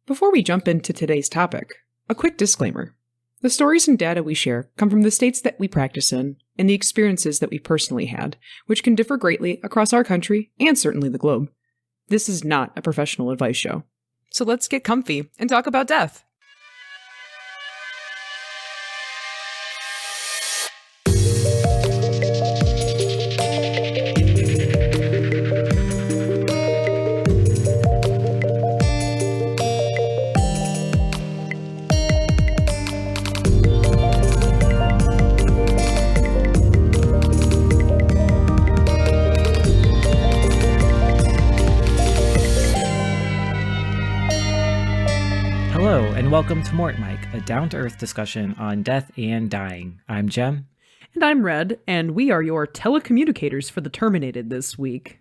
Before we jump into today's topic, a quick disclaimer. The stories and data we share come from the states that we practice in and the experiences that we personally had, which can differ greatly across our country and certainly the globe. This is not a professional advice show. So let's get comfy and talk about death. Welcome to MortMic, a down-to-earth discussion on death and dying. I'm Jem. And I'm Red, and we are your telecommunicators for the terminated this week.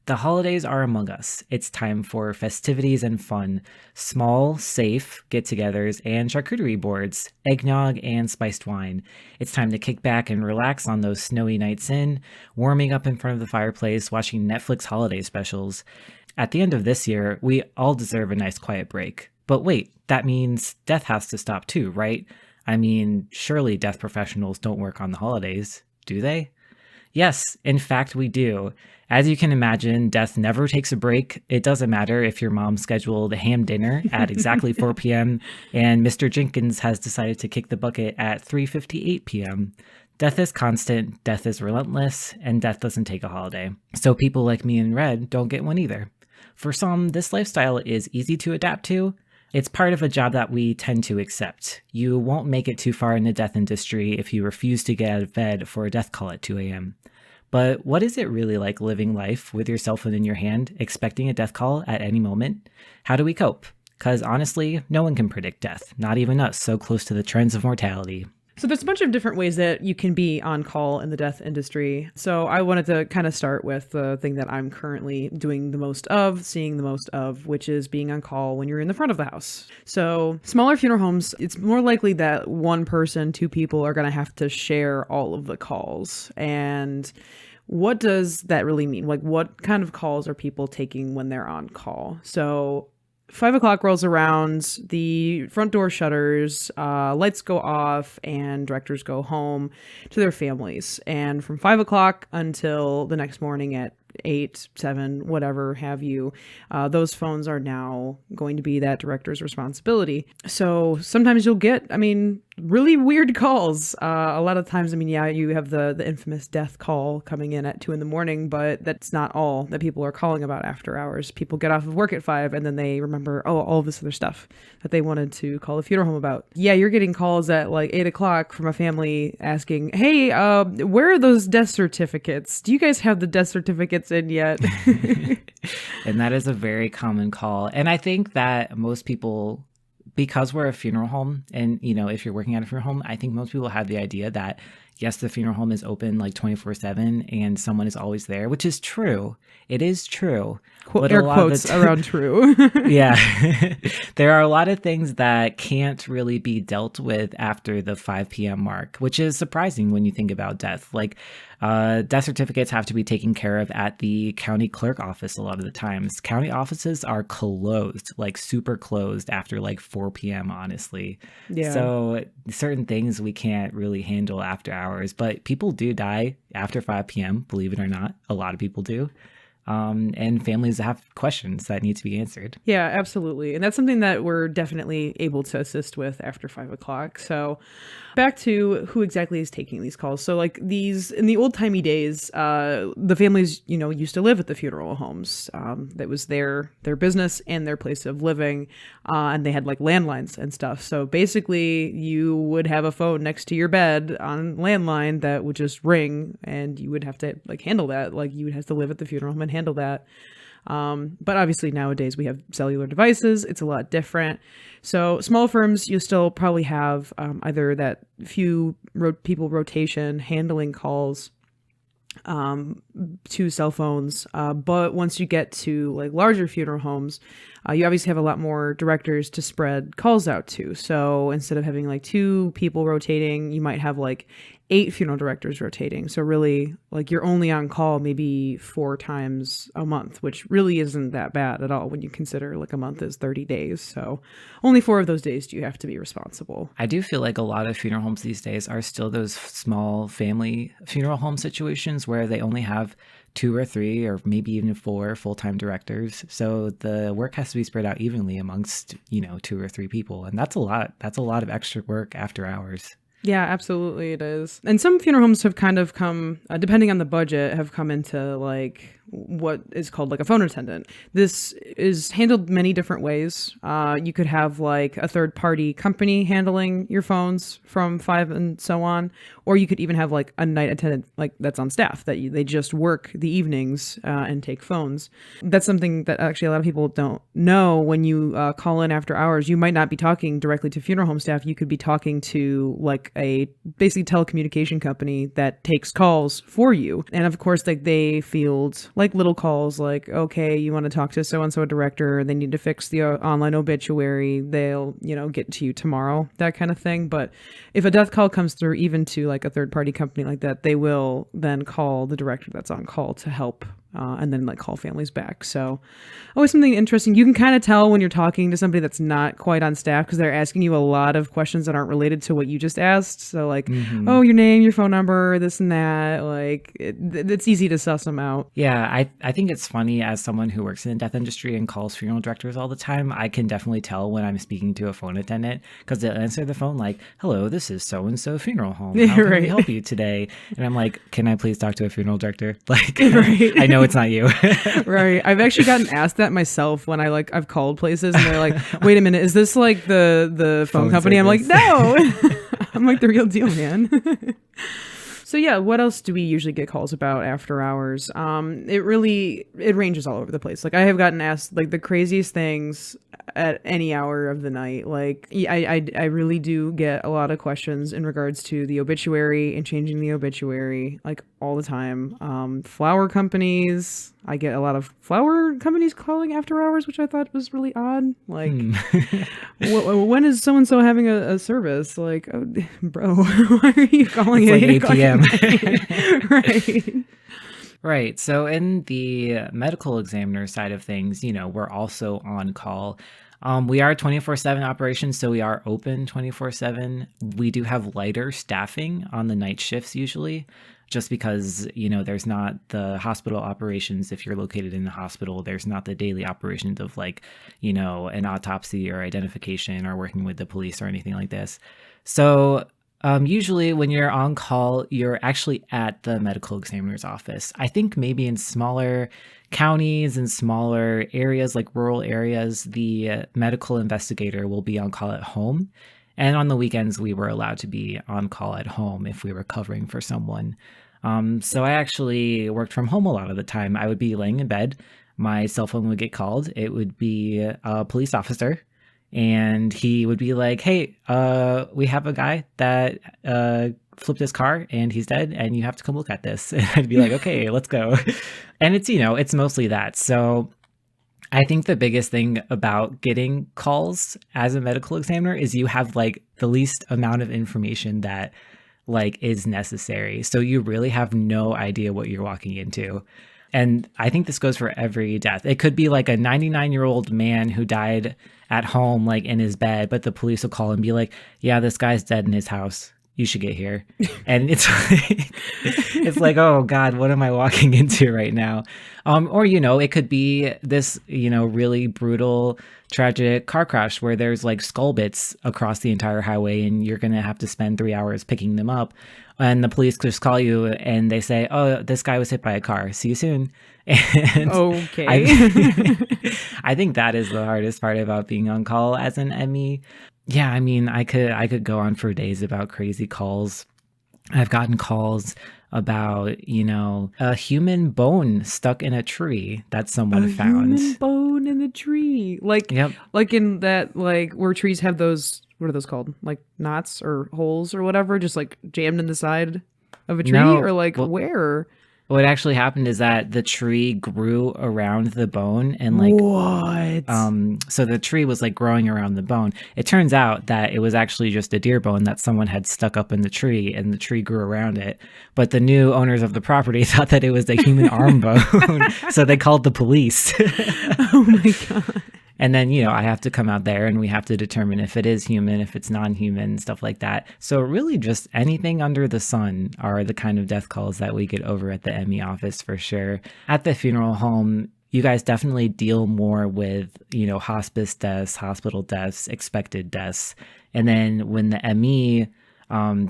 The holidays are among us. It's time for festivities and fun, small, safe get-togethers and charcuterie boards, eggnog and spiced wine. It's time to kick back and relax on those snowy nights in, warming up in front of the fireplace, watching Netflix holiday specials. At the end of this year, we all deserve a nice quiet break. But wait, that means death has to stop too, right? I mean, surely death professionals don't work on the holidays, do they? Yes, in fact, we do. As you can imagine, death never takes a break. It doesn't matter if your mom scheduled a ham dinner at exactly 4 p.m. and Mr. Jenkins has decided to kick the bucket at 3:58 p.m. Death is constant, death is relentless, and death doesn't take a holiday. So people like me and Red don't get one either. For some, this lifestyle is easy to adapt to. It's part of a job that we tend to accept. You won't make it too far in the death industry if you refuse to get out of bed for a death call at 2 a.m. But what is it really like living life with your cell phone in your hand, expecting a death call at any moment? How do we cope? Because honestly, no one can predict death, not even us so close to the trends of mortality. So there's a bunch of different ways that you can be on call in the death industry. So I wanted to kind of start with the thing that I'm currently doing the most of, seeing the most of, which is being on call when you're in the front of the house. So smaller funeral homes, it's more likely that one person, two people are going to have to share all of the calls. And what does that really mean? Like, what kind of calls are people taking when they're on call? So 5 o'clock rolls around, the front door shutters, lights go off, and directors go home to their families. And from 5 o'clock until the next morning at 8, 7, whatever have you, those phones are now going to be that director's responsibility. So sometimes you'll get, really weird calls. A lot of times, you have the infamous death call coming in at 2 a.m, but that's not all that people are calling about after hours. People get off of work at 5 and then they remember, all of this other stuff that they wanted to call the funeral home about. Yeah, you're getting calls at like 8 o'clock from a family asking, hey, where are those death certificates? Do you guys have the death certificates in yet? And that is a very common call. And I think that most people, because we're a funeral home, and if you're working at a funeral home, I think most people have the idea that yes, the funeral home is open like 24/7 and someone is always there, which is true. It is true. But air quotes around true. Yeah. There are a lot of things that can't really be dealt with after the 5 p.m. mark, which is surprising when you think about death. Like death certificates have to be taken care of at the county clerk office a lot of the times. County offices are closed, like super closed after like 4 p.m., honestly. Yeah. So certain things we can't really handle after hours, but people do die after 5 p.m., believe it or not. A lot of people do. And families have questions that need to be answered. Yeah, absolutely. And that's something that we're definitely able to assist with after 5 o'clock. So back to who exactly is taking these calls. So like these, in the old timey days, the families, used to live at the funeral homes. That was their business and their place of living. And they had like landlines and stuff. So basically you would have a phone next to your bed on landline that would just ring and you would have to like handle that. Like you would have to live at the funeral home and handle that. But obviously nowadays we have cellular devices. It's a lot different. So small firms, you still probably have either that few people rotation handling calls to cell phones. But once you get to like larger funeral homes, You obviously have a lot more directors to spread calls out to. So instead of having like 2 people rotating, you might have like 8 funeral directors rotating. So really, like, you're only on call maybe 4 times a month, which really isn't that bad at all when you consider like a month is 30 days. So only 4 of those days do you have to be responsible. I do feel like a lot of funeral homes these days are still those small family funeral home situations where they only have 2 or 3 or maybe even 4 full-time directors. So the work has to be spread out evenly amongst, 2 or 3 people. And that's a lot. That's a lot of extra work after hours. Yeah, absolutely it is. And some funeral homes have kind of come, depending on the budget, have come into like what is called like a phone attendant. This is handled many different ways. You could have like a third party company handling your phones from 5 and so on, or you could even have like a night attendant like that's on staff that they just work the evenings and take phones. That's something that actually a lot of people don't know. When you call in after hours, you might not be talking directly to funeral home staff. You could be talking to like a basically telecommunication company that takes calls for you. And of course, like they field like little calls like, okay, you want to talk to so-and-so director, they need to fix the online obituary, they'll, get to you tomorrow, that kind of thing. But if a death call comes through even to like a third party company like that, they will then call the director that's on call to help and then like call families back. So always something interesting. You can kind of tell when you're talking to somebody that's not quite on staff because they're asking you a lot of questions that aren't related to what you just asked. So like, oh, your name, your phone number, this and that. Like it's easy to suss them out. Yeah, I think it's funny as someone who works in the death industry and calls funeral directors all the time. I can definitely tell when I'm speaking to a phone attendant because they'll answer the phone like, hello, this is so-and-so funeral home. How can we help you today? And I'm like, can I please talk to a funeral director? Like, I know it's not you. Right. I've actually gotten asked that myself when I've called places and they're like, wait a minute, is this like the phone company? Service. I'm like, no. I'm like the real deal, man. So yeah, what else do we usually get calls about after hours? It ranges all over the place. Like I have gotten asked like the craziest things at any hour of the night. Like I really do get a lot of questions in regards to the obituary and changing the obituary like all the time. Flower companies. I get a lot of flower companies calling after hours, which I thought was really odd. Like, when is so-and-so having a service? Like, oh, bro, why are you calling it's it? Like 8 p.m. Right. Right. So in the medical examiner side of things, we're also on call. We are 24/7 operations, so we are open 24/7. We do have lighter staffing on the night shifts usually, just because, there's not the hospital operations. If you're located in the hospital, there's not the daily operations of like, an autopsy or identification or working with the police or anything like this. So usually when you're on call, you're actually at the medical examiner's office. I think maybe in smaller counties and smaller areas like rural areas, the medical investigator will be on call at home. And on the weekends, we were allowed to be on call at home if we were covering for someone. So I actually worked from home a lot of the time. I would be laying in bed. My cell phone would get called. It would be a police officer. And he would be like, hey, we have a guy that flipped his car and he's dead and you have to come look at this. And I'd be like, okay, let's go. And it's, it's mostly that. So I think the biggest thing about getting calls as a medical examiner is you have like the least amount of information that like is necessary. So you really have no idea what you're walking into. And I think this goes for every death. It could be like a 99-year-old man who died at home, like in his bed, but the police will call and be like, yeah, this guy's dead in his house. You should get here. And it's like, oh God, what am I walking into right now? Or, it could be this, really brutal, tragic car crash where there's like skull bits across the entire highway and you're going to have to spend 3 hours picking them up. And the police just call you and they say, oh, this guy was hit by a car. See you soon. And okay. I think that is the hardest part about being on call as an ME. Yeah, I mean, I could go on for days about crazy calls. I've gotten calls about, a human bone stuck in a tree that someone found. A human bone in a tree. Like, yep. Like in that, like where trees have those, what are those called? Like knots or holes or whatever, just like jammed in the side of a tree or like where? What actually happened is that the tree grew around the bone and like What? so the tree was like growing around the bone. It turns out that it was actually just a deer bone that someone had stuck up in the tree and the tree grew around it. But the new owners of the property thought that it was a human arm bone. So they called the police. Oh my God. And then, I have to come out there and we have to determine if it is human, if it's non-human, stuff like that. So really just anything under the sun are the kind of death calls that we get over at the ME office for sure. At the funeral home, you guys definitely deal more with, hospice deaths, hospital deaths, expected deaths. And then when the ME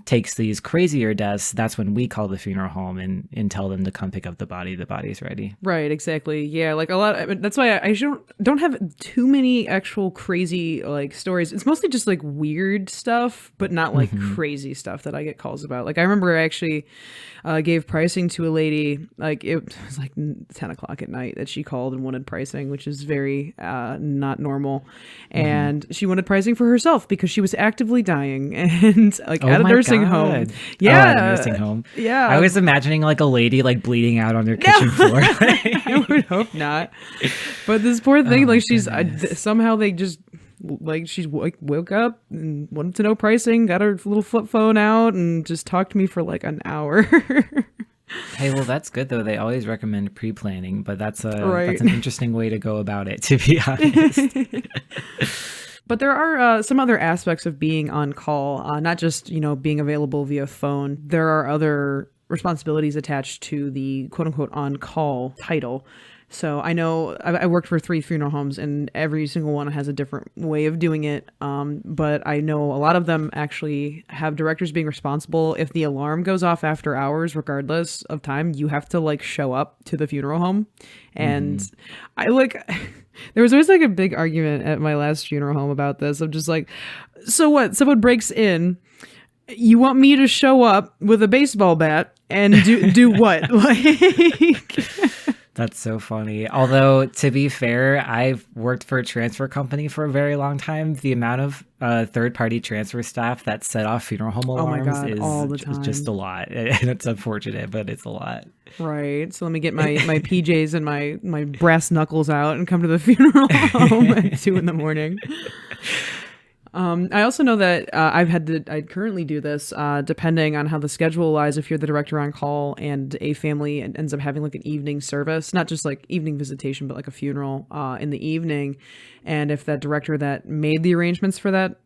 takes these crazier deaths, that's when we call the funeral home and tell them to come pick up the body. The body's ready. Right, exactly. Yeah, like a lot. That's why I don't have too many actual crazy like stories. It's mostly just like weird stuff, but not like crazy stuff that I get calls about. Like I remember I actually gave pricing to a lady. Like it was like 10 o'clock at night that she called and wanted pricing, which is very not normal. And she wanted pricing for herself because she was actively dying and like at a nursing home. Yeah, at a nursing home. Yeah, I was imagining like a lady like bleeding out on their kitchen floor. I would hope not. But this poor thing, like she's somehow they just like she woke up and wanted to know pricing, got her little flip phone out, and just talked to me for like an hour. Hey, well, that's good though. They always recommend pre-planning, but that's an interesting way to go about it, to be honest. But there are some other aspects of being on call, not just, being available via phone. There are other responsibilities attached to the quote unquote on call title. So I know I worked for 3 funeral homes and every single one has a different way of doing it. But I know a lot of them actually have directors being responsible. If the alarm goes off after hours, regardless of time, you have to like show up to the funeral home. And there was always like a big argument at my last funeral home about this. I'm just like, so what? Someone breaks in. You want me to show up with a baseball bat and do what? Like, that's so funny. Although, to be fair, I've worked for a transfer company for a very long time. The amount of third-party transfer staff that set off funeral home alarms is all the time. Just a lot. And it's unfortunate, but it's a lot. Right. So let me get my PJs and my brass knuckles out and come to the funeral home at 2 a.m. I also know that I currently do this depending on how the schedule lies. If you're the director on call and a family ends up having like an evening service, not just like evening visitation, but like a funeral in the evening. And if that director that made the arrangements for that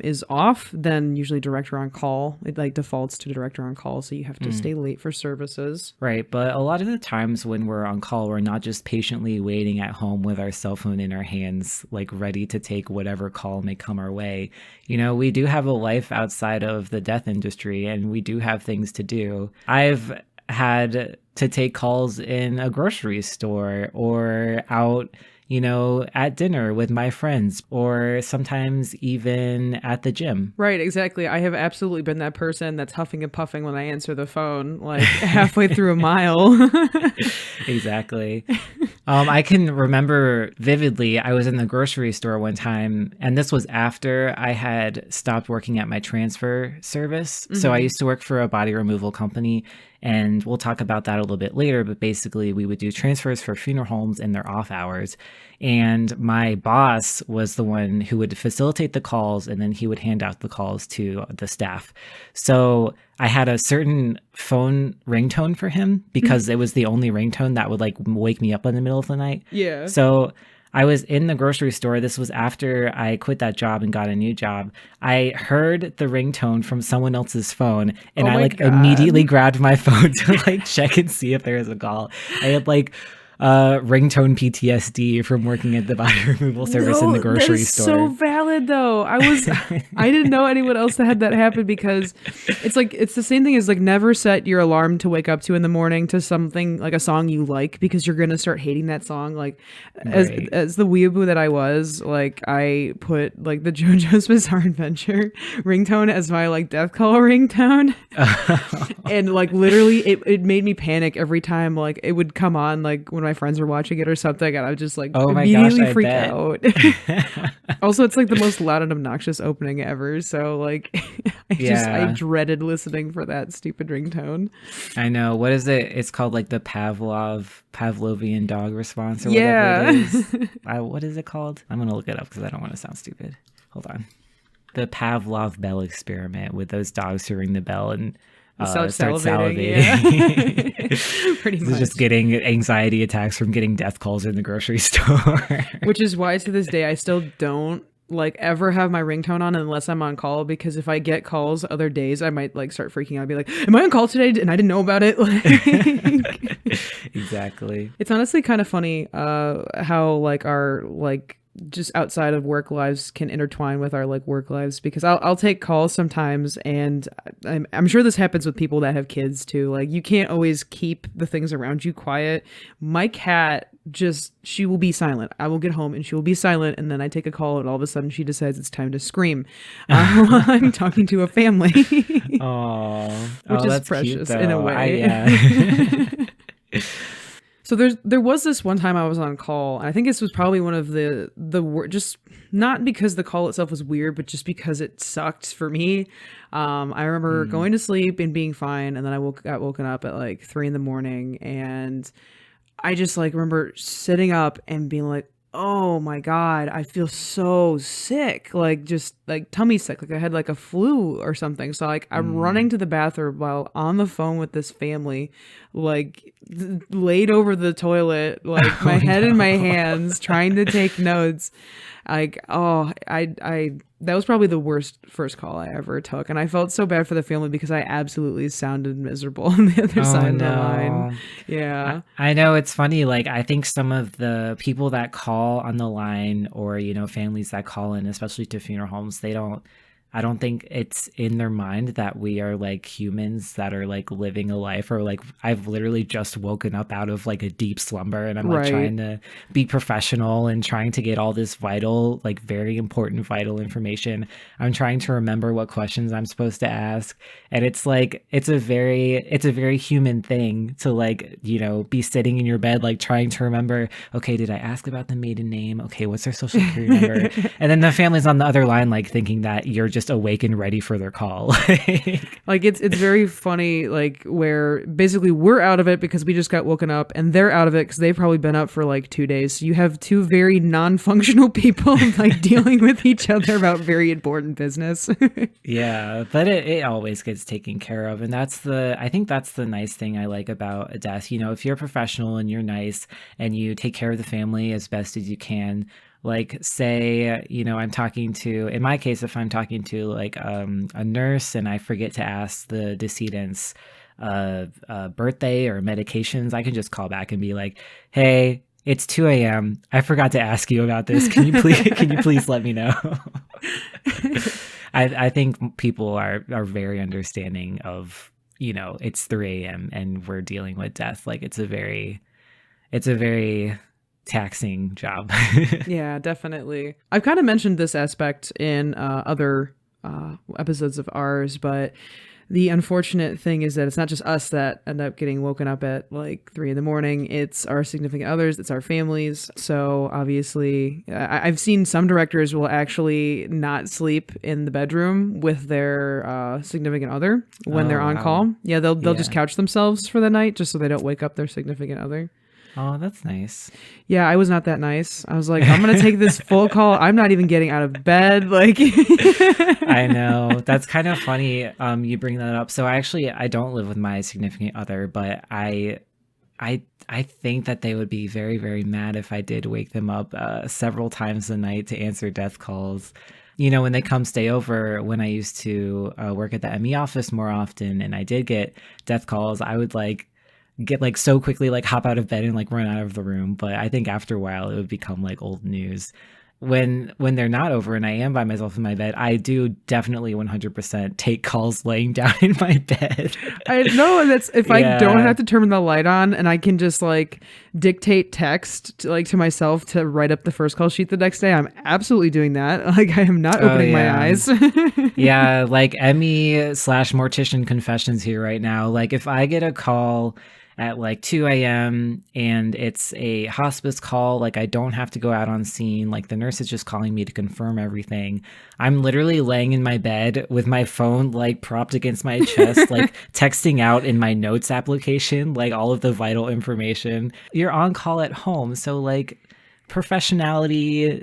is off, then usually director on call. It like defaults to director on call, so you have to stay late for services. Right, but a lot of the times when we're on call, we're not just patiently waiting at home with our cell phone in our hands, like ready to take whatever call may come our way. We do have a life outside of the death industry, and we do have things to do. I've had to take calls in a grocery store or out at dinner with my friends, or sometimes even at the gym. Right, exactly. I have absolutely been that person that's huffing and puffing when I answer the phone, like halfway through a mile. Exactly. I can remember vividly, I was in the grocery store one time, and this was after I had stopped working at my transfer service. So I used to work for a body removal company, and we'll talk about that a little bit later, but basically we would do transfers for funeral homes in their off hours. And my boss was the one who would facilitate the calls, and then he would hand out the calls to the staff. So I had a certain phone ringtone for him because it was the only ringtone that would like wake me up in the middle of the night. Yeah. So I was in the grocery store. This was after I quit that job and got a new job. I heard the ringtone from someone else's phone, and I immediately grabbed my phone to like check and see if there was a call. I had like ringtone PTSD from working at the body removal service in the grocery store. So valid though. I didn't know anyone else that had that happen, because it's the same thing as like never set your alarm to wake up to in the morning to something like a song you like, because you're gonna start hating that song. Like as the weeaboo that I was, like I put like the JoJo's Bizarre Adventure ringtone as my like death call ringtone. And like literally it made me panic every time like it would come on, like when my my friends are watching it or something, and I just like Oh my gosh, immediately I freak bet. out. Also, it's like the most loud and obnoxious opening ever. So like, I Yeah, dreaded listening for that stupid ringtone. I know. What is it? It's called like the Pavlovian dog response or whatever it Yeah. is. What is it called? I'm gonna look it up because I don't want to sound stupid. Hold on. The Pavlov bell experiment with those dogs who ring the bell and start Yeah. salivating. Pretty So much. just getting anxiety attacks from getting death calls in the grocery store. Which is why to this day I still don't like ever have my ringtone on unless I'm on call, because if I get calls other days I might like start freaking out. I'd be like, am I on call today and I didn't know about it? Like, Exactly. it's honestly kind of funny how like our like just outside of work lives can intertwine with our like work lives, because I'll take calls sometimes, and I'm sure this happens with people that have kids too. Like you can't always keep the things around you quiet. My cat she will be silent. I will get home and she will be silent, and then I take a call and all of a sudden she decides it's time to scream while I'm talking to a family. Oh, Which is that's precious cute, in a though. way. Yeah. So there was this one time I was on call, and I think this was probably one of just not because the call itself was weird, but just because it sucked for me. I remember going to sleep and being fine, and then I got woken up at like 3 a.m, and I just like remember sitting up and being like, oh my God, I feel so sick. Like just like tummy sick. Like I had like a flu or something. So like I'm running to the bathroom while on the phone with this family, like laid over the toilet, like my head in my hands, trying to take notes. Like, oh, I that was probably the worst first call I ever took. And I felt so bad for the family because I absolutely sounded miserable on the other Oh side of the line. no. Yeah. I know it's funny. Like, I think some of the people that call on the line or, families that call in, especially to funeral homes, I don't think it's in their mind that we are like humans that are like living a life, or like I've literally just woken up out of like a deep slumber and I'm like Right. trying to be professional and trying to get all this vital, like very important vital information. I'm trying to remember what questions I'm supposed to ask. And it's like, it's a very human thing to like, be sitting in your bed, like trying to remember, okay, did I ask about the maiden name? Okay, what's their social security number? And then the family's on the other line, like thinking that you're just awake and ready for their call. Like it's very funny, like where basically we're out of it because we just got woken up, and they're out of it because they've probably been up for like 2 days. So you have two very non-functional people like dealing with each other about very important business. Yeah, but it always gets taken care of. And I think that's the nice thing I like about a death. If you're a professional and you're nice and you take care of the family as best as you can, like say, I'm talking to, in my case, if I'm talking to like a nurse and I forget to ask the decedent's birthday or medications, I can just call back and be like, hey, it's 2 a.m. I forgot to ask you about this. Can you please let me know? I think people are very understanding of, it's 3 a.m. and we're dealing with death. Like it's a very taxing job. Yeah, definitely. I've kind of mentioned this aspect in other episodes of ours, but the unfortunate thing is that it's not just us that end up getting woken up at like 3 a.m. It's our significant others, it's our families. So obviously, I've seen some directors will actually not sleep in the bedroom with their significant other when they're on wow. call. Yeah, they'll Yeah. just couch themselves for the night just so they don't wake up their significant other. Oh, that's nice. Yeah, I was not that nice. I was like, I'm going to take this full call. I'm not even getting out of bed. Like, I know. That's kind of funny. You bring that up. So I don't live with my significant other, but I think that they would be very, very mad if I did wake them up several times a night to answer death calls. When they come stay over, when I used to work at the ME office more often and I did get death calls, I would get like so quickly like hop out of bed and like run out of the room. But I think after a while it would become like old news. When they're not over and I am by myself in my bed, I do definitely 100% take calls laying down in my bed. I know that's if I Yeah. don't have to turn the light on and I can just like dictate text to myself to write up the first call sheet the next day, I'm absolutely doing that. Like I am not opening my yeah. eyes. Yeah, like Emmy / mortician confessions here right now. Like if I get a call at like 2 a.m. and it's a hospice call. Like I don't have to go out on scene. Like the nurse is just calling me to confirm everything. I'm literally laying in my bed with my phone like propped against my chest, like texting out in my notes application, like all of the vital information. You're on call at home. So like professionality,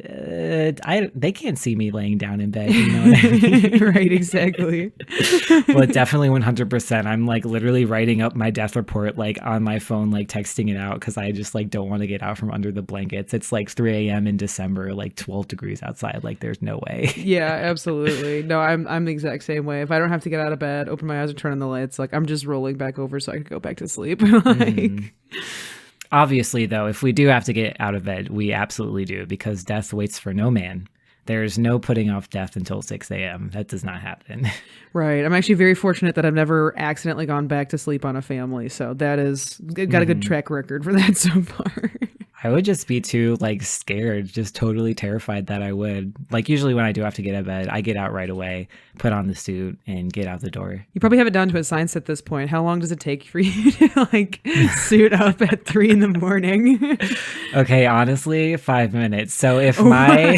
they can't see me laying down in bed, you know what I mean? Right, exactly. But definitely 100%. I'm like literally writing up my death report like on my phone, like texting it out because I just like don't want to get out from under the blankets. It's like 3 a.m. in December, like 12 degrees outside. Like there's no way. Yeah, absolutely. No, I'm the exact same way. If I don't have to get out of bed, open my eyes, or turn on the lights, like I'm just rolling back over so I could go back to sleep. Like, Obviously, though, if we do have to get out of bed, we absolutely do because death waits for no man. There's no putting off death until 6 a.m. That does not happen. right. I'm actually very fortunate that I've never accidentally gone back to sleep on a family. So that is got a good track record for that so far. I would just be too like scared, just totally terrified that I would. Like usually when I do have to get out of bed, I get out right away, put on the suit and get out the door. You probably have it down to a science at this point. How long does it take for you to like suit up at 3 a.m? Okay, honestly, 5 minutes. So if Wow.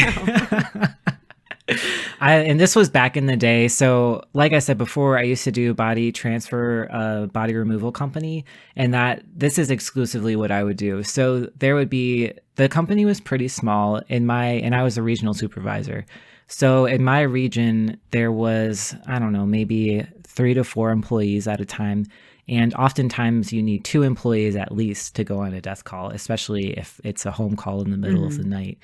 and this was back in the day. So like I said before, I used to do body transfer, body removal company, and this is exclusively what I would do. So there would be, the company was pretty small and I was a regional supervisor. So in my region, there was, I don't know, maybe 3 to 4 employees at a time. And oftentimes you need 2 employees at least to go on a death call, especially if it's a home call in the middle of the night.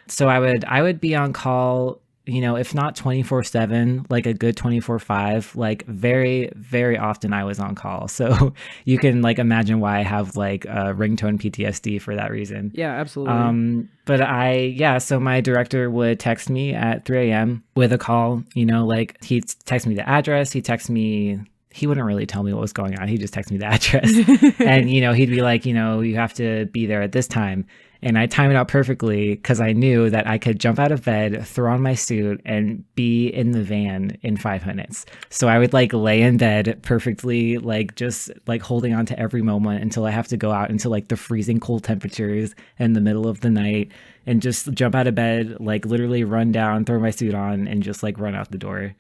So I would be on call, you know, if not 24/7, like a good 24/5, like very, very often I was on call. So you can like imagine why I have like ringtone PTSD for that reason. Yeah, absolutely. But so my director would text me at 3 a.m. with a call, you know, like he'd text me the address, he wouldn't really tell me what was going on. He'd just text me the address. And, you know, he'd be like, you know, you have to be there at this time. And I time it out perfectly because I knew that I could jump out of bed, throw on my suit, and be in the van in 5 minutes. So I would like lay in bed perfectly, like just like holding on to every moment until I have to go out into like the freezing cold temperatures in the middle of the night and just jump out of bed, like literally run down, throw my suit on, and just like run out the door.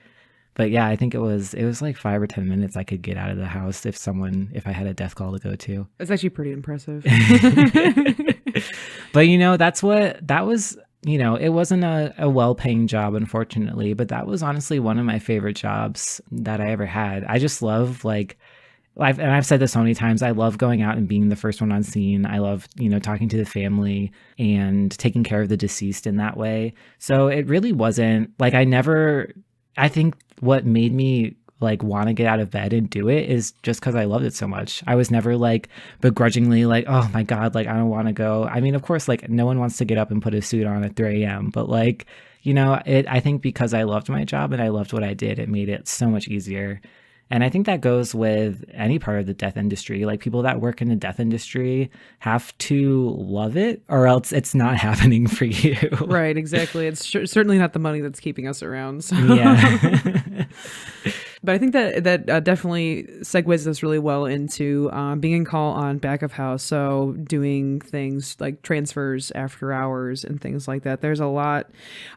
But yeah, I think it was like 5 or 10 minutes I could get out of the house if I had a death call to go to. That's actually pretty impressive. But you know, that was, you know, it wasn't a well-paying job, unfortunately, but that was honestly one of my favorite jobs that I ever had. I just love like, I've said this so many times, I love going out and being the first one on scene. I love, you know, talking to the family and taking care of the deceased in that way. So it really wasn't like I think what made me like want to get out of bed and do it is just because I loved it so much. I was never like begrudgingly like, oh my God, like I don't want to go. I mean, of course, like no one wants to get up and put a suit on at 3 a.m. But like, you know, I think because I loved my job and I loved what I did, it made it so much easier. And I think that goes with any part of the death industry. Like people that work in the death industry have to love it or else it's not happening for you. Right, exactly. It's certainly not the money that's keeping us around. So. Yeah. But I think that definitely segues us really well into being in call on back of house. So doing things like transfers after hours and things like that. There's a lot,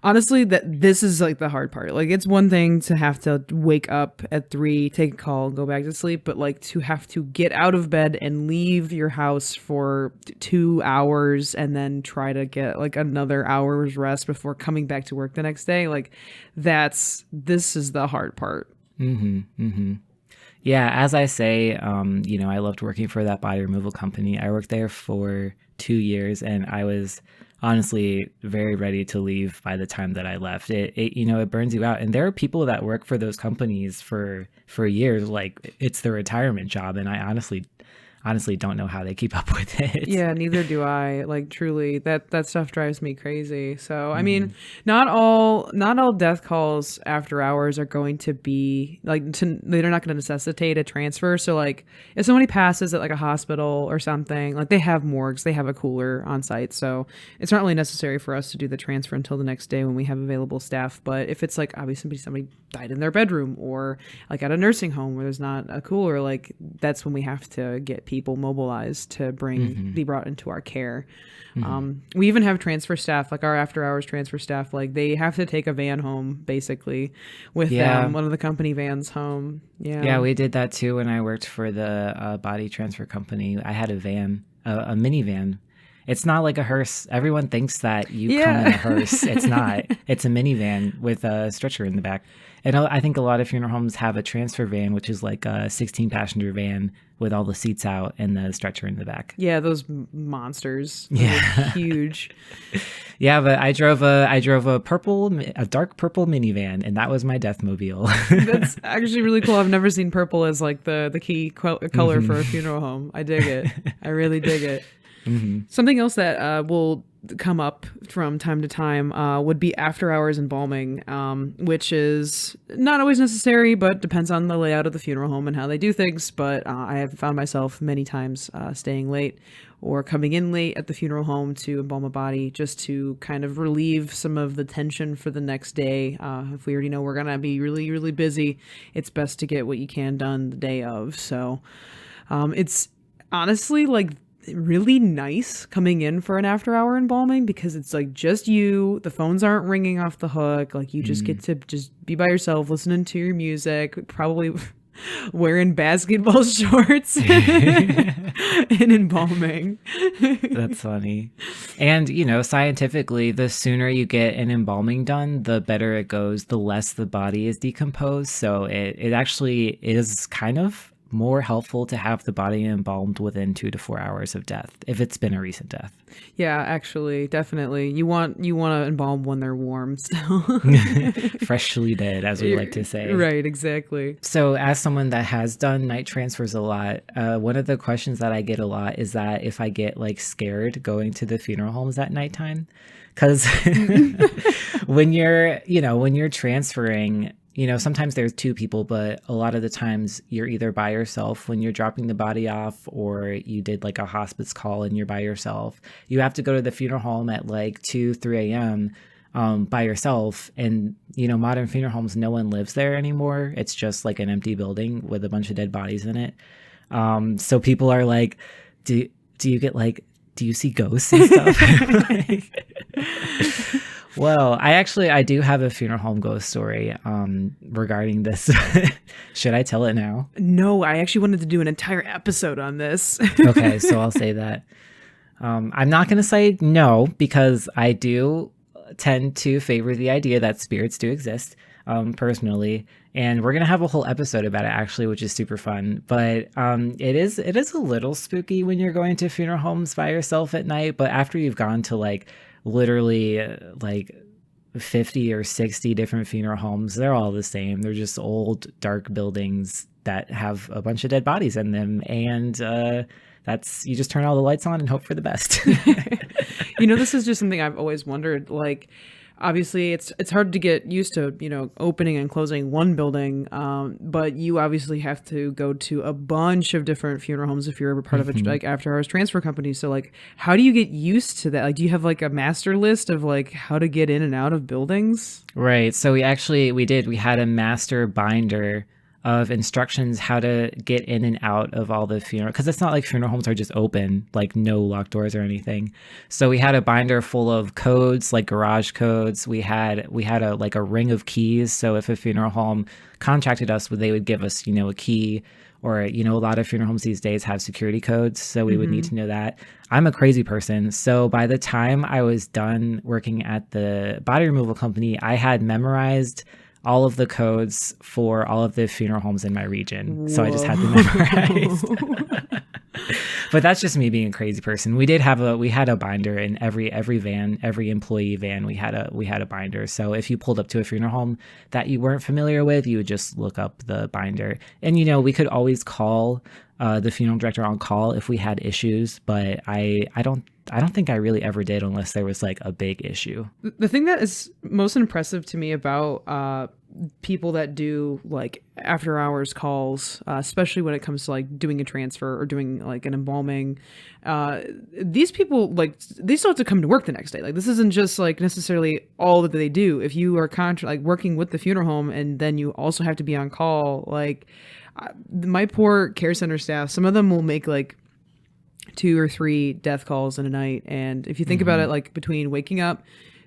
honestly, that this is like the hard part. Like it's one thing to have to wake up at 3, take a call, go back to sleep, but like to have to get out of bed and leave your house for 2 hours and then try to get like another hour's rest before coming back to work the next day. Like this is the hard part. Yeah, as I say, you know, I loved working for that body removal company. I worked there for 2 years and I was honestly very ready to leave by the time that I left. It you know, it burns you out. And there are people that work for those companies for years, like it's their retirement job. And I honestly don't know how they keep up with it. Yeah, neither do I. Like truly, that stuff drives me crazy. So I mean, not all death calls after hours are going to be like they're not going to necessitate a transfer. So like if somebody passes at like a hospital or something, like they have morgues, they have a cooler on site. So it's not really necessary for us to do the transfer until the next day when we have available staff. But if it's like obviously somebody died in their bedroom or like at a nursing home where there's not a cooler, like that's when we have to get people mobilized to be brought into our care. Mm-hmm. We even have transfer staff, like our after hours transfer staff, like they have to take a van home basically with them, one of the company vans home. Yeah, we did that too when I worked for the body transfer company. I had a van, a minivan. It's not like a hearse. Everyone thinks that you come in a hearse. It's not. It's a minivan with a stretcher in the back. And I think a lot of funeral homes have a transfer van, which is like a 16-passenger van with all the seats out and the stretcher in the back. Yeah, those monsters. Those are huge. Yeah, but I drove a dark purple minivan, and that was my deathmobile. That's actually really cool. I've never seen purple as like the key color for a funeral home. I dig it. I really dig it. Mm-hmm. Something else that will come up from time to time would be after hours embalming, which is not always necessary, but depends on the layout of the funeral home and how they do things. But I have found myself many times staying late or coming in late at the funeral home to embalm a body just to kind of relieve some of the tension for the next day. If we already know we're going to be really, really busy, it's best to get what you can done the day of. So it's honestly like really nice coming in for an after hour embalming because it's like just you, the phones aren't ringing off the hook, like you just get to just be by yourself listening to your music, probably wearing basketball shorts and embalming. That's funny. And scientifically, the sooner you get an embalming done, the better it goes, the less the body is decomposed. So it actually is kind of more helpful to have the body embalmed within 2 to 4 hours of death if it's been a recent death. Yeah, actually, definitely. You want to embalm when they're warm still. Freshly dead, as we like to say. Right, exactly. So as someone that has done night transfers a lot, one of the questions that I get a lot is that if I get like scared going to the funeral homes at nighttime, because when you're transferring, sometimes there's 2 people, but a lot of the times you're either by yourself when you're dropping the body off, or you did like a hospice call and you're by yourself. You have to go to the funeral home at like 2, 3 a.m. By yourself. And, modern funeral homes, no one lives there anymore. It's just like an empty building with a bunch of dead bodies in it. So people are like, do you see ghosts and stuff? Well, I do have a funeral home ghost story regarding this. Should I tell it now? No, I actually wanted to do an entire episode on this. Okay, so I'll say that. I'm not going to say no, because I do tend to favor the idea that spirits do exist, personally. And we're going to have a whole episode about it, actually, which is super fun. But it is a little spooky when you're going to funeral homes by yourself at night. But after you've gone to literally like 50 or 60 different funeral homes, they're all the same. They're just old, dark buildings that have a bunch of dead bodies in them. And you just turn all the lights on and hope for the best. This is just something I've always wondered. Like, obviously, it's hard to get used to, opening and closing one building, but you obviously have to go to a bunch of different funeral homes if you're a part of a like after hours transfer company. So like, how do you get used to that? Like, do you have like a master list of like how to get in and out of buildings? Right. So we had a master binder of instructions how to get in and out of all the funeral, because it's not like funeral homes are just open, like no locked doors or anything. So we had a binder full of codes, like garage codes. We had a ring of keys. So if a funeral home contracted us, they would give us, a key, or, a lot of funeral homes these days have security codes. So we would need to know that. I'm a crazy person. So by the time I was done working at the body removal company, I had memorized all of the codes for all of the funeral homes in my region. Whoa. So I just had them memorized. But that's just me being a crazy person. We had a binder in every van, every employee van. We had a binder. So if you pulled up to a funeral home that you weren't familiar with, you would just look up the binder. And we could always call the funeral director on call if we had issues, but I don't think I really ever did unless there was like a big issue. The thing that is most impressive to me about people that do like after hours calls, especially when it comes to like doing a transfer or doing like an embalming, these people, like, they still have to come to work the next day. Like, this isn't just like necessarily all that they do. If you are like working with the funeral home and then you also have to be on call, like my poor care center staff, some of them will make like 2 or 3 death calls in a night. And if you think about Mm-hmm. it, like between waking up,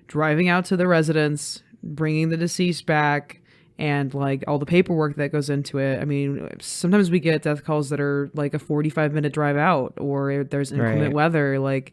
driving out to the residence, bringing the deceased back, and like all the paperwork that goes into it. I mean, sometimes we get death calls that are like a 45-minute drive out, or there's inclement Right. weather. Like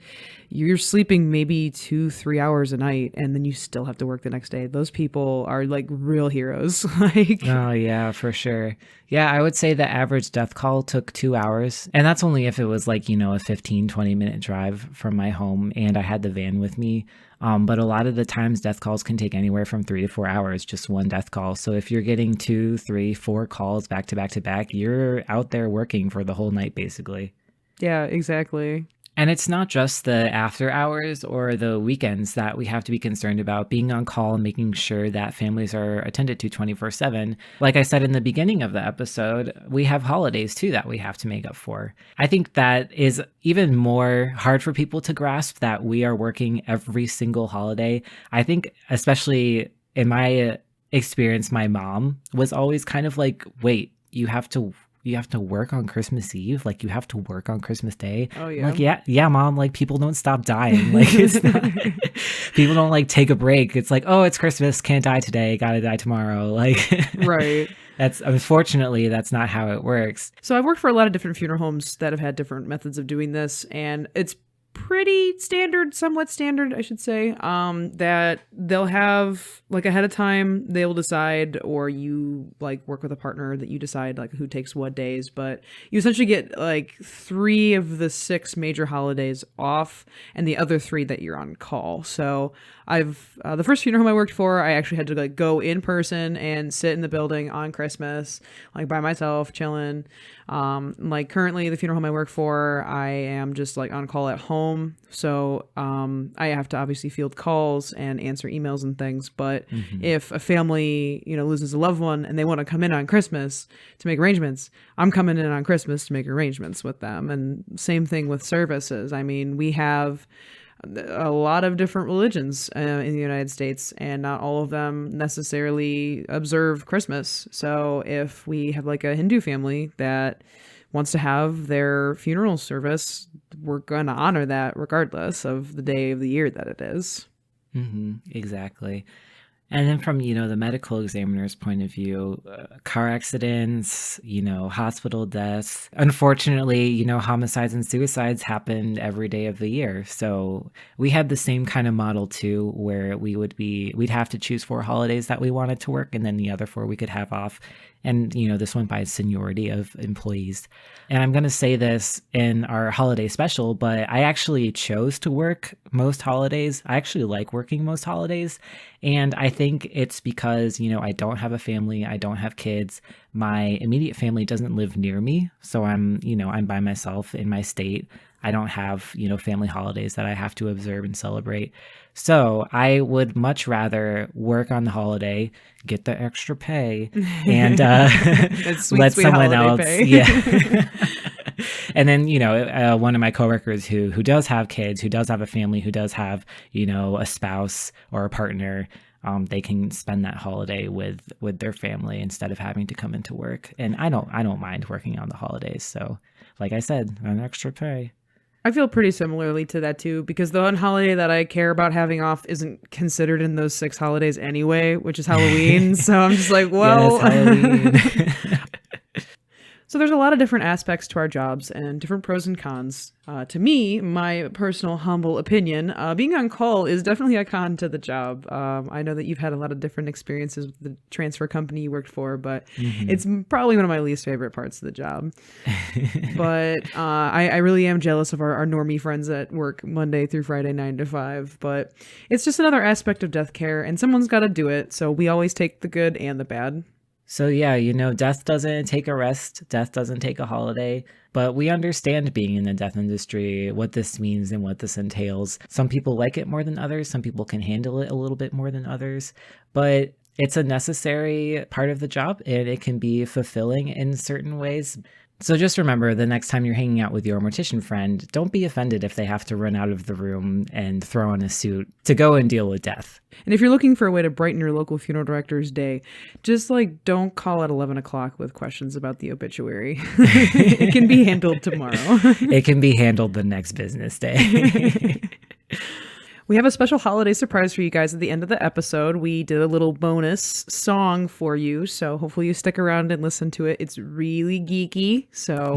you're sleeping maybe 2, 3 hours a night, and then you still have to work the next day. Those people are like real heroes. Like, Oh, yeah, for sure. Yeah, I would say the average death call took 2 hours. And that's only if it was like, a 15, 20-minute drive from my home and I had the van with me. But a lot of the times, death calls can take anywhere from 3 to 4 hours, just one death call. So if you're getting 2, 3, 4 calls back to back to back, you're out there working for the whole night, basically. yeah, exactly. And it's not just the after hours or the weekends that we have to be concerned about being on call and making sure that families are attended to 24/7. Like I said in the beginning of the episode, we have holidays too that we have to make up for. I think that is even more hard for people to grasp, that we are working every single holiday. I think, especially in my experience, my mom was always kind of like, wait, you have to work on Christmas Eve? Like, you have to work on Christmas Day? Oh, I'm yeah. like, yeah, mom, like, people don't stop dying. Like, it's not, people don't like take a break. It's like, oh, it's Christmas, can't die today, gotta die tomorrow. Like, Right. unfortunately, that's not how it works. So I've worked for a lot of different funeral homes that have had different methods of doing this, and it's pretty standard, somewhat standard, I should say, that they'll have like ahead of time, they'll decide, or you like work with a partner that you decide like who takes what days, but you essentially get like 3 of the 6 major holidays off and the other 3 that you're on call. So I've the first funeral home I worked for, I actually had to like go in person and sit in the building on Christmas, like by myself, chilling. Like currently the funeral home I work for, I am just like on call at home. So I have to obviously field calls and answer emails and things. But if a family, loses a loved one and they want to come in on Christmas to make arrangements, I'm coming in on Christmas to make arrangements with them. And same thing with services. I mean, we have a lot of different religions in the United States, and not all of them necessarily observe Christmas. So if we have like a Hindu family that wants to have their funeral service, we're going to honor that regardless of the day of the year that it is. Exactly. And then from, the medical examiner's point of view, car accidents, hospital deaths, unfortunately, homicides and suicides happen every day of the year. So we had the same kind of model too, where we'd have to choose 4 holidays that we wanted to work, and then the other 4 we could have off. And, this went by seniority of employees. And I'm going to say this in our holiday special, but I actually chose to work most holidays. I actually like working most holidays. And I think it's because, I don't have a family. I don't have kids. My immediate family doesn't live near me. So I'm by myself in my state. I don't have, family holidays that I have to observe and celebrate. So I would much rather work on the holiday, get the extra pay, and Sweet, let sweet someone holiday else, pay. yeah. And then, one of my coworkers who does have kids, who does have a family, who does have, a spouse or a partner, they can spend that holiday with their family instead of having to come into work. And I don't mind working on the holidays. So, like I said, an extra pay. I feel pretty similarly to that too, because the one holiday that I care about having off isn't considered in those 6 holidays anyway, which is Halloween. So I'm just like, well, Yes, Halloween. So there's a lot of different aspects to our jobs and different pros and cons. To me, my personal humble opinion, being on call is definitely a con to the job. I know that you've had a lot of different experiences with the transfer company you worked for, but it's probably one of my least favorite parts of the job. But I really am jealous of our normie friends that work Monday through Friday, 9 to 5. But it's just another aspect of death care, and someone's got to do it. So we always take the good and the bad. So yeah, death doesn't take a rest, death doesn't take a holiday, but we understand being in the death industry, what this means and what this entails. Some people like it more than others, some people can handle it a little bit more than others, but it's a necessary part of the job and it can be fulfilling in certain ways. So just remember, the next time you're hanging out with your mortician friend, don't be offended if they have to run out of the room and throw on a suit to go and deal with death. And if you're looking for a way to brighten your local funeral director's day, just don't call at 11 o'clock with questions about the obituary. It can be handled tomorrow. It can be handled the next business day. We have a special holiday surprise for you guys at the end of the episode. We did a little bonus song for you, so hopefully you stick around and listen to it. It's really geeky, so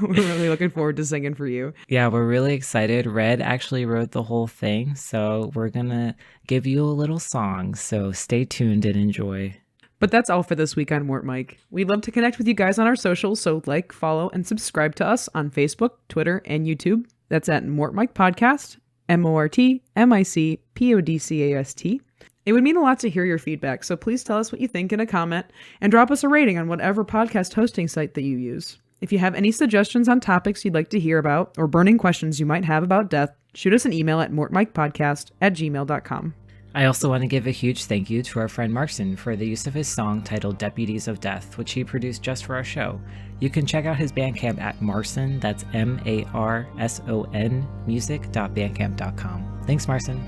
we're really looking forward to singing for you. Yeah, we're really excited. Red actually wrote the whole thing, so we're going to give you a little song, so stay tuned and enjoy. But that's all for this week on MortMic. We'd love to connect with you guys on our socials, so follow, and subscribe to us on Facebook, Twitter, and YouTube. That's at MortMic Podcast. MortMicPodcast. It would mean a lot to hear your feedback, so please tell us what you think in a comment and drop us a rating on whatever podcast hosting site that you use. If you have any suggestions on topics you'd like to hear about or burning questions you might have about death, shoot us an email at mortmicpodcast@gmail.com. I also want to give a huge thank you to our friend Marson for the use of his song titled Deputies of Death, which he produced just for our show. You can check out his Bandcamp at Marson, that's MARSON, music.bandcamp.com. Thanks, Marson.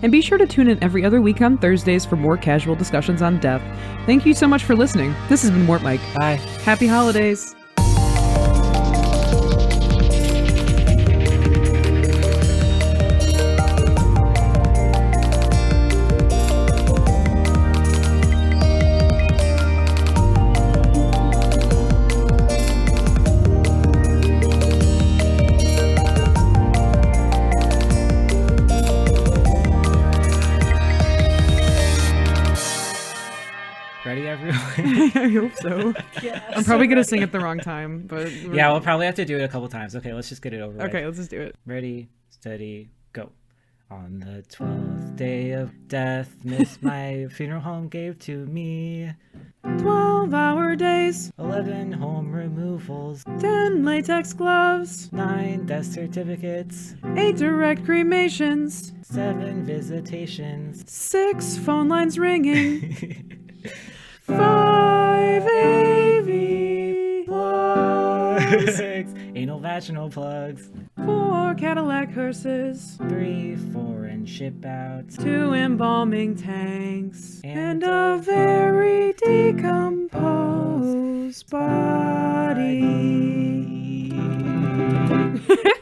And be sure to tune in every other week on Thursdays for more casual discussions on death. Thank you so much for listening. This has been MortMic. Bye. Happy holidays. Ready, everyone? I hope so. Yes. I'm probably going to sing at the wrong time, but... Yeah, we'll probably have to do it a couple times. Okay, let's just get it over with. Okay, let's just do it. Ready, steady, go. On the 12th day of death, Miss my funeral home gave to me 12-hour days, 11 home removals, 10 latex gloves, 9 death certificates, 8 direct cremations, 7 visitations, 6 phone lines ringing, 5 AV plugs, 6 anal vaginal plugs, 4 Cadillac hearses, 3 foreign ship outs, 2 embalming tanks, and a very decomposed body.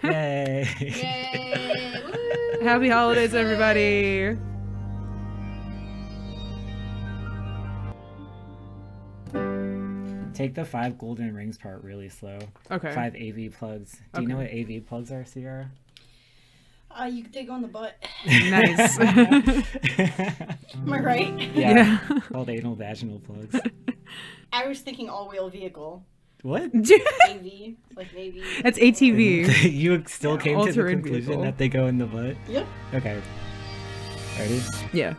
Yay! Yay! Woo! Happy holidays, everybody! Take the 5 golden rings part really slow. Okay. 5 AV plugs. Do you know what AV plugs are, Sierra? You can take on the butt. Nice. Am I right? Yeah. Called anal vaginal plugs. I was thinking all-wheel vehicle. What? AV, like Navy. That's ATV. You still came to the All-terrain conclusion vehicle. that they go in the butt? Yep. Okay. Ready? Yeah.